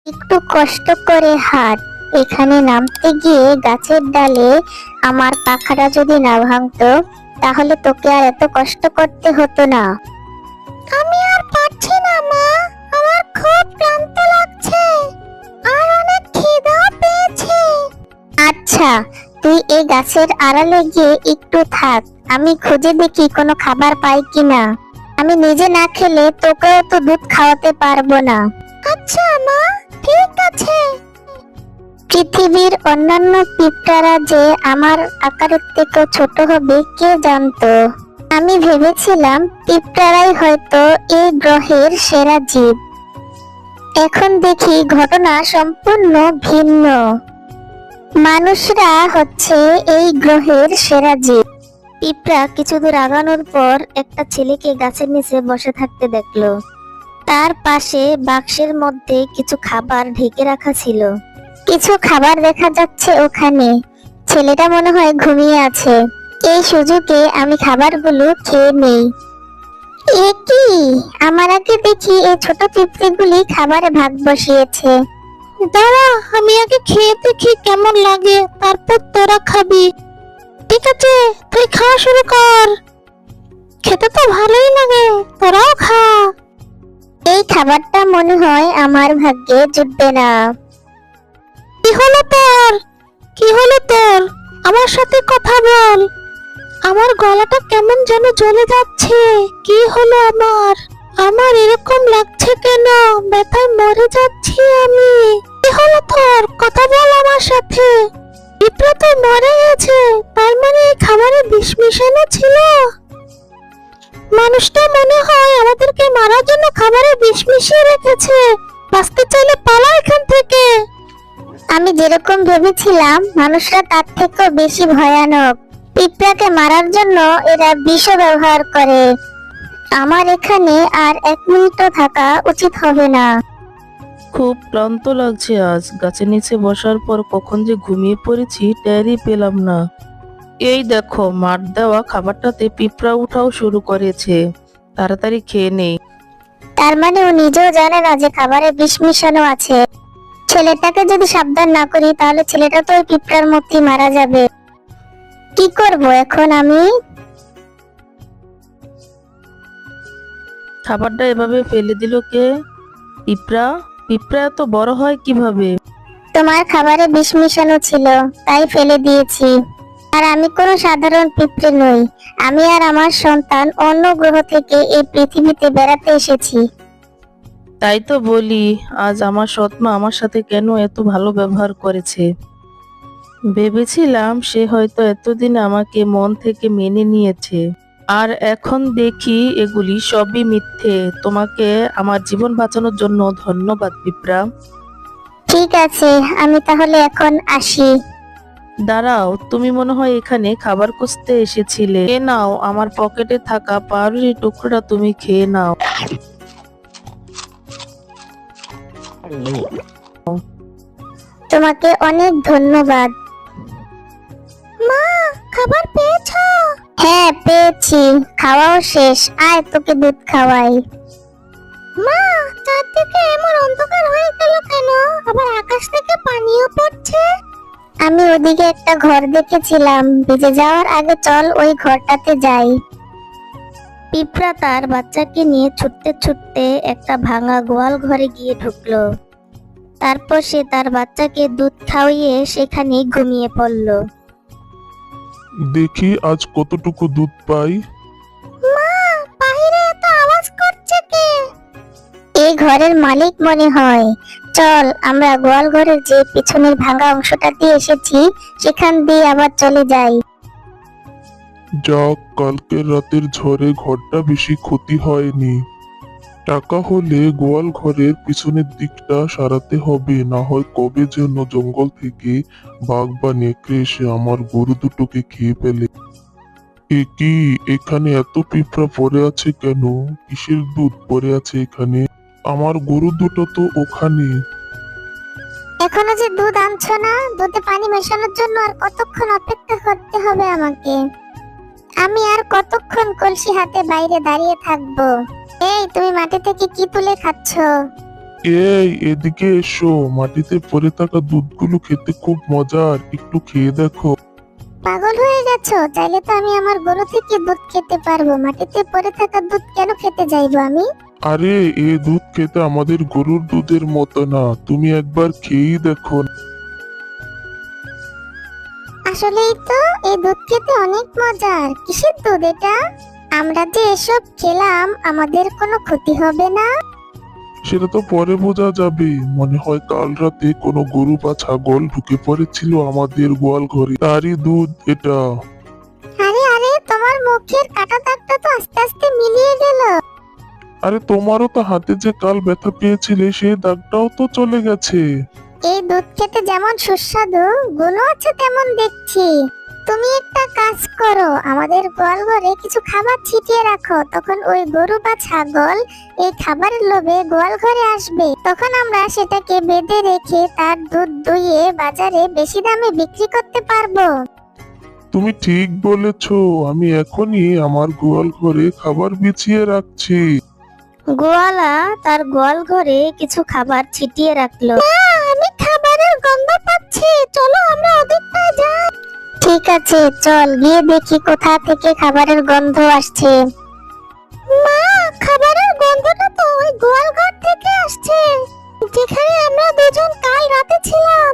একটু কষ্ট করে হাঁট। এখানে নামতে গিয়ে গাছের ডালে আমার পাখাটা যদি না ভাঙতো তাহলে তোকে আর এত কষ্ট করতে হতো না। আমি আর পারছি না মা, আমার খুব ক্লান্ত লাগছে আর অনেক খিদেও পেয়েছে। আচ্ছা, তুই এই গাছের আড়ালে গিয়ে একটু থাক, আমি খুঁজে দেখি কোনো খাবার পাই কিনা। আমি নিজে না খেলে তোকেও তো দুধ খাওয়াতে পারবো না। আচ্ছা মা, ঠিক আছে। পৃথিবীর অন্যান্য পিঁপড়ারা যে আমার আকারের থেকে ছোট হবে কে জানতো। আমি ভেবেছিলাম পিঁপড়ারাই হয়তো এই গ্রহের সেরা জীব। এখন দেখি ঘটনা সম্পূর্ণ ভিন্ন। মানুষরা হচ্ছে এই গ্রহের সেরা জীব। পিঁপড়া কিছু দূর আগানোর পর একটা ছেলেকে গাছের নিচে বসে থাকতে দেখলো। তার পাশে বাক্সের মধ্যে কিছু খাবার ঢেকে রাখা ছিল। কিছু খাবার দেখা যাচ্ছে ওখানে। ছেলেটা মনে হয় ঘুমিয়ে আছে। এই সুযোগে আমি খাবারগুলো খেয়ে নেই। এ কি, আমার আগে দেখি এই ছোট পিঁপড়েগুলি খাবারে ভাগ বসিয়েছে। দাঁড়া, আমি আগে খেয়ে দেখি কেমন লাগে, তারপর তোরা খাবি। ঠিক আছে, তুই খাওয়া শুরু কর। খেতে তো ভালোই লাগে, তোরাও খা। এই খাবারটা মনে হয় আমার ভাগ্যে জুটবে না। কি হলো তোর? কি হলো তোর? আমার সাথে কথা বল। আমার গলাটা কেমন যেন জ্বলে যাচ্ছে। কি হলো আমার? আমার এরকম লাগছে কেন? ব্যথায় মরে যাচ্ছি আমি। কি হলো তোর? কথা বল আমার সাথে। পিঁপড়া তো মরে গেছে, তার মানে এই খাবারে বিষ মিশানো ছিল। মানুষটা মনে হয় আমাদেরকে মারার জন্য খাবারে বিষ মিশিয়ে রেখেছে। বাঁচতে চাইলে পালা এখান থেকে। আমি যেরকম ভেবেছিলাম মানুষরা তার থেকেও বেশি ভয়ানক। পিঁপড়াকে মারার জন্য এরা বিষ ব্যবহার করে। আমার এখানে আর এক মিনিটও থাকা উচিত হবে না। খুব ক্লান্ত লাগছে আজ। গাছের নিচে বসার পর কখন যে ঘুমিয়ে পড়েছি টেরই পেলাম না। এই দেখো, মার দেওয়া খাবারটাতে পিঁপড়া উঠাও শুরু করেছে। তাড়াতাড়ি খেয়ে নেই। তার মানে ও নিজেও জানে না যে খাবারে বিষ মিশানো আছে। ছেলেটাকে যদি সাবধান না করি তাহলে ছেলেটা তো ওই পিঁপড়ার মধ্যেই মারা যাবে। কি করব এখন আমি? খাবারটা এভাবে ফেলে দিল কে? পিঁপড়া? পিঁপড়া এত বড় হয় কিভাবে? তোমার খাবারে বিষ মিশানো ছিল, তাই ফেলে দিয়েছি। আর আমি কোনো সাধারণ পিঁপড়ে নই। আমি আর আমার সন্তান অন্য গ্রহ থেকে এই পৃথিবীতে বেড়াতে এসেছি। তাই তো বলি, আজ আমার সৎমা আমার সাথে কেন এত ভালো ব্যবহার করেছে। ভেবেছিলাম সে হয়তো এতদিন আমাকে মন থেকে মেনে নিয়েছে, আর এখন দেখি এগুলি সবই মিথ্যে। তোমাকে আমার জীবন বাঁচানোর জন্য ধন্যবাদ পিঁপড়া। ঠিক আছে, আমি তাহলে এখন আসি। দাঁড়াও, তুমি মনে হয় এখানে খাবার খুঁজতে এসেছিলে। এ নাও, আমার পকেটে থাকা পাউরুটির টুকরোটা তুমি খেয়ে নাও। তোমাকে অনেক ধন্যবাদ। মা, খাবার পেয়েছো? হ্যাঁ, পেয়েছি। খাওয়াও শেষ। আয় তোকে দুধ খাওয়াই। মা, চারদিকে এমন অন্ধকার হয়ে গেল কেন? আবার আকাশ থেকে পানিও পড়ছে। আমি ওদিকে একটা ঘর দেখেছিলাম। ভিজে যাওয়ার আগে চল ওই ঘরটাতে যাই। পিঁপড়া তার বাচ্চাকে নিয়ে ছুটতে ছুটতে একটা ভাঙা গোয়াল ঘরে গিয়ে ঢুকলো। তারপর সে তার বাচ্চাকে দুধ খাওয়িয়ে সেখানে ঘুমিয়ে পড়ল। দেখি আজ কতটুকু দুধ পাই। মা, বাইরে এত আওয়াজ করছে কে? এই ঘরের মালিক মনে হয়। চল, আমরা গোয়াল ঘরের যে পিছনের ভাঙা অংশটা দিয়ে এসেছি সেখান দিয়ে আবার চলে যাই। যাক, কালকের রাতের ঝড়ে ঘরটা বেশি ক্ষতি হয়নি। টাকা হলে গোয়াল ঘরের পিছনের দিকটা সারাতে হবে, না হয় কবে যেন জঙ্গল থেকে বাঘ বা নেকড়ে এসে আমার গরু দুটোকে খেয়ে ফেলে। এ কি, এখানে এত পিঁপড়া পড়ে আছে কেন? কিসের দুধ পড়ে আছে এখানে? আমার গরু দুটো তো ওখানে। এখনো যে দুধ আনছো না? দুধে পানি মেশানোর জন্য আর কতক্ষণ অপেক্ষা করতে হবে আমাকে? আমি আর কতক্ষণ কলসি হাতে বাইরে দাঁড়িয়ে থাকবো? এই, তুমি মাটি থেকে কি তুলে খাচ্ছো? এই এদিকে এসো, মাটিতে পড়ে থাকা দুধগুলো খেতে খুব মজার, একটু খেয়ে দেখো। পাগল হয়ে গেছো? চাইলে তো আমি আমার গরু থেকে দুধ খেতে পারবো, মাটিতে পড়ে থাকা দুধ কেন খেতে যাইবো আমি? আরে এ দুধ খেতে আমাদের গরুর দুধের মতো না, তুমি একবার খেয়েই দেখো। আসলেই তো এই দুধ খেতে অনেক মজার। কিসের দুধ এটা? আমরা যে এসব খেলাম আমাদের কোনো ক্ষতি হবে না? সেটা তো পরে বোঝা যাবে। মনে হয় কাল রাতে কোনো গরু বা ছাগল ঢুকে পড়েছিল আমাদের গোয়াল ঘরে, তারই দুধ এটা। আরে আরে, তোমার মুখের কাটা দাগটা তো আস্তে আস্তে মিলিয়ে গেল। আরে তোমারও তো হাতে যে কাল ব্যথা পেয়েছিলে সেই দাগটাও তো চলে গেছে। এই দুধ খেতে যেমন সুস্বাদু, গুণও আছে তেমন দেখছি। তুমি একটা কাজ করো, আমাদের গোয়াল ঘরে কিছু খাবার ছিটিয়ে রাখো, তখন ওই গরু বা ছাগল এই খাবারের লোভে গোয়াল ঘরে আসবে, তখন আমরা সেটাকে বেঁধে রেখে তার দুধ দুইয়ে বাজারে বেশি দামে বিক্রি করতে পারবো। তুমি ঠিক বলেছো, আমি এখনই আমার গোয়াল ঘরে খাবার বিছিয়ে রাখছি। গোয়ালা তার গোয়াল ঘরে কিছু খাবার ছিটিয়ে রাখলো। আমি খাবারের গন্ধ পাচ্ছি, চলো আমরা ওদিকটা যাই। ঠিক আছে, চল গিয়ে দেখি কোথা থেকে খাবারের গন্ধ আসছে। মা, খাবারের গন্ধটা তো ওই গোয়াল ঘর থেকে আসছে, যেখানে আমরা দুজন কাল রাতে ছিলাম।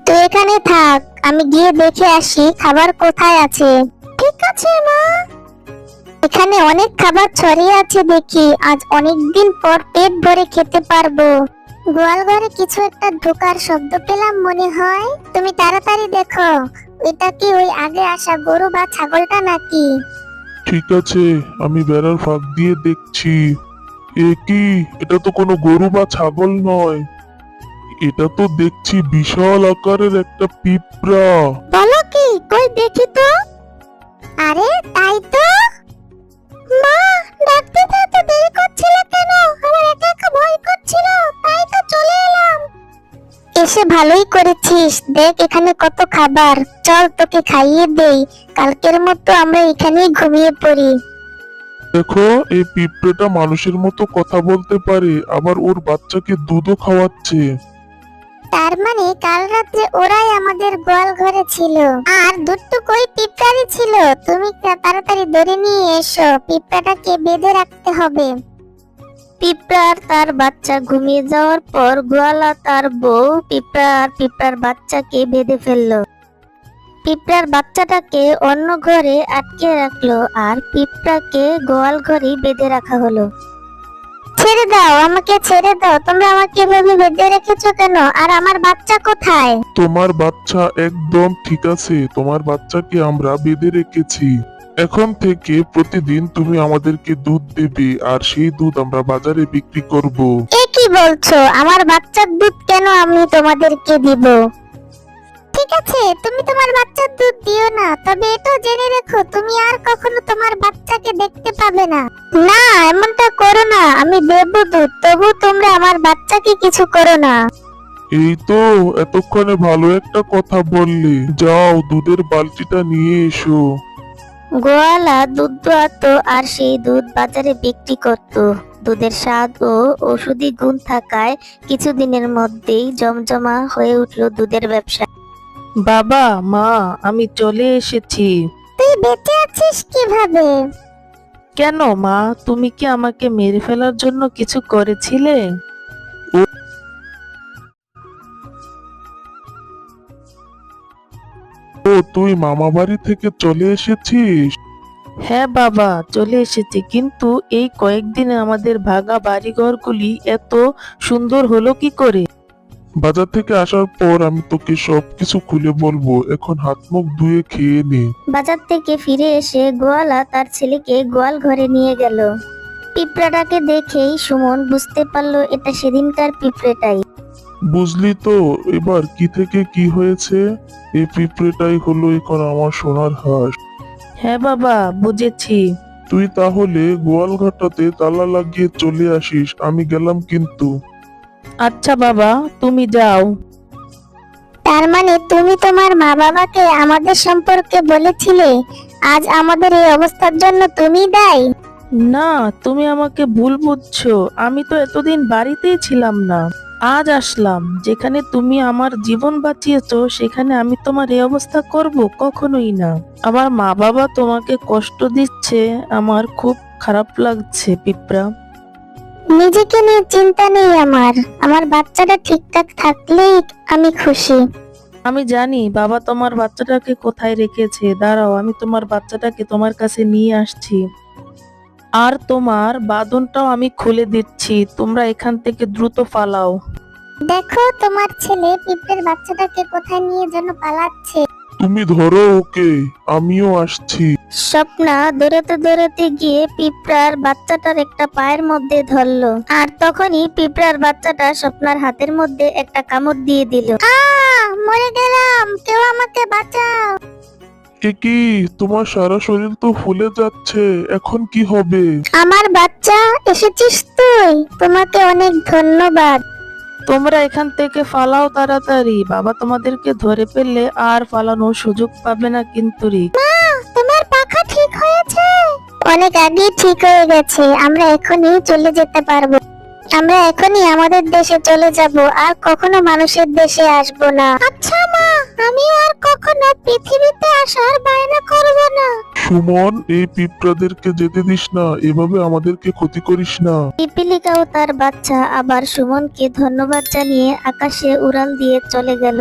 তুই এখানে থাক, আমি গিয়ে দেখে আসি খাবার কোথায় আছে। ঠিক আছে মা। এখানে অনেক খাবার ছড়িয়ে আছে দেখি, আজ অনেক দিন পর পেট ভরে খেতে পারবো। গোয়াল ঘরে কিছু একটা ঢোকার শব্দ পেলাম মনে হয়। তুমি তাড়াতাড়ি দেখো, এটা কি ওই আগে আসা গরু বা ছাগলটা নাকি? ঠিক আছে, আমি বেড়ার ফাঁক দিয়ে দেখছি। এ কি, এটা তো কোনো গরু বা ছাগল নয়, এটা তো দেখছি বিশাল আকারের একটা পিঁপড়া। বলো কি, কই দেখি তো। আরে তাই তো। মা, ডাকতে তো এত দেরি করছিলে কেন? আমার একা একা ভয় করছিল, তাই তো চলে এলাম। এসে ভালোই করেছিস, দেখ এখানে কত খাবার, চল তোকে খাইয়ে দেই, কালকের মতো আমরা এখানেই ঘুমিয়ে পড়ি। দেখো, এই পিঁপড়েটা মানুষের মতো কথা বলতে পারে, আবার ওর বাচ্চাকে দুধও খাওয়াচ্ছে। তার মানে কাল রাতে ওরাই আমাদের গোয়াল ঘরে ছিল, আর দুধটুকু ওই পিঁপড়ারই ছিল। তুমি তাড়াতাড়ি ধরে নিয়ে এসো, পিঁপড়াটাকে বেঁধে রাখতে হবে। পিঁপড়ার তার বাচ্চা ঘুমিয়ে যাওয়ার পর গোয়ালা তার বউ পিঁপড়া আর পিঁপড়ার বাচ্চাকে বেঁধে ফেললো। পিঁপড়ার বাচ্চাটাকে অন্য ঘরে আটকে রাখলো, আর পিঁপড়াকে গোয়াল ঘরেই বেঁধে রাখা হলো। ছেড়ে দাও, আমাকে ছেড়ে দাও, তোমরা আমাকে এভাবে বেঁধে রেখেছো কেন? আর আমার বাচ্চা কোথায়? তোমার বাচ্চা একদম ঠিক আছে, তোমার বাচ্চাকে আমরা বেঁধে রেখেছি। এখন থেকে প্রতিদিন তুমি আমাদেরকে দুধ দেবে, আর সেই দুধ আমরা বাজারে বিক্রি করব। এ কি বলছো? আমার বাচ্চার দুধ কেন আমি তোমাদেরকে দিব? ঠিক আছে, তুমি তোমার বাচ্চার দুধ দিও না, তবে এটা জেনে রেখো তুমি আর কখনো তোমার বাচ্চাকে দেখতে পাবে না। না, এমনটা করো না, আমি দেব দুধ, তবু তোমরা আমার বাচ্চাকে কিছু করো না। এই তো এতক্ষণে ভালো একটা কথা বললে, যাও দুধের বালতিটা নিয়ে এসো। গোয়ালা দুধ দোয়াতো আর সেই দুধ বাজারে বিক্রি করত। দুধের স্বাদ ও ঔষধি গুণ থাকায় কিছুদিনের মধ্যেই জমজমা হয়ে উঠলো দুধের ব্যবসা। বাবা, মা, আমি চলে এসেছি। তুই বেঁচে আছিস কিভাবে? কেন মা, তুমি কি আমাকে মেরে ফেলার জন্য কিছু করেছিলে? ও, তুই মামা বাড়ি থেকে চলে এসেছিস? হ্যাঁ বাবা, চলে এসেছি, কিন্তু এই কয়েকদিনে আমাদের ভাঙা বাড়িঘরগুলি এত সুন্দর হলো কি করে? বাজার থেকে আসার পর আমি তোকে সবকিছু খুলে বলবো, এখন হাত মুখ ধুয়ে খেয়ে নে। বাজার থেকে ফিরে এসে গোয়ালা তার ছেলেকে গোয়াল ঘরে নিয়ে গেল। পিঁপড়াটাকে দেখেই সুমন বুঝতে পারলো এটা সেদিনকার পিঁপড়েটাই। বুঝলি তো এবার কি থেকে কি হয়েছে? এই পিঁপড়েটাই হলো এখন আমার সোনার হাঁস। হ্যাঁ বাবা, বুঝেছি। তুই তাহলে গোয়াল ঘরটাতে তালা লাগিয়ে চলে আসিস, আমি গেলাম কিন্তু। আচ্ছা বাবা, তুমি যাও। তার মানে তুমি তোমার মা বাবাকে আমাদের সম্পর্কে বলেছিলে, আজ আমাদের এই অবস্থার জন্য তুমি দায়ী? না, তুমি আমাকে ভুল বুঝছো। আমি তো এতদিন বাড়িতেই ছিলাম না, আজ আসলাম। যেখানে তুমি আমার জীবন বাঁচিয়েছো সেখানে আমি তোমার এই অবস্থা করব? কখনোই না। আমার মা বাবা তোমাকে কষ্ট দিচ্ছে, আমার খুব খারাপ লাগছে পিঁপড়া। নিজেকে নিয়ে চিন্তা নেই আমার। আমার বাচ্চাটা ঠিকঠাক থাকলেই আমি খুশি। আমি জানি বাবা তোমার বাচ্চাটাকে কোথায় রেখেছে। দাঁড়াও, আমি তোমার বাচ্চাটাকে তোমার কাছে নিয়ে আসছি। আর তোমার বাঁধনটাও আমি খুলে দিচ্ছি। তোমরা এখান থেকে দ্রুত পালাও। দেখো তোমার ছেলে পিঁপড়ের বাচ্চাটাকে কোথায় নিয়ে যেন পালাচ্ছে। তুমি ধরো ওকে, আমিও আসছি। স্বপ্না দৌড়াতে দৌড়াতে গিয়ে পিঁপড়ার বাচ্চাটার একটা পায়ের মধ্যে ধরলো, আর তখনই পিঁপড়ার বাচ্চাটা স্বপ্নার হাতের মধ্যে একটা কামড় দিয়ে দিল। মরে গেলাম, কেউ আমাকে বাঁচাও। এ কি, তোমার সারা শরীর তো ফুলে যাচ্ছে, এখন কি হবে? আমার বাচ্চা, এসেছিস তুই? তোমাকে অনেক ধন্যবাদ। তোমরা এখান থেকে পালাও তাড়াতাড়ি। বাবা তোমাদেরকে ধরে ফেললে আর পালানোর সুযোগ পাবে না কিন্তু। তোমার পাখা ঠিক হয়েছে? অনেক আগেই ঠিক হয়ে গেছে। আমরা এখনই চলে যেতে পারবো। আমরা এখনই আমাদের দেশে চলে যাব, আর কখনো মানুষের দেশে আসব না। আচ্ছা মা, আমি আর কখনো পৃথিবীতে আসার বায়না করব না। সুমন, এই পিঁপড়াদেরকে যেতে দিস না, এভাবে আমাদেরকে ক্ষতি করিস না। পিপিলিকা ও তার বাচ্চা আবার সুমনকে ধন্যবাদ জানিয়ে আকাশে উড়াল দিয়ে চলে গেল।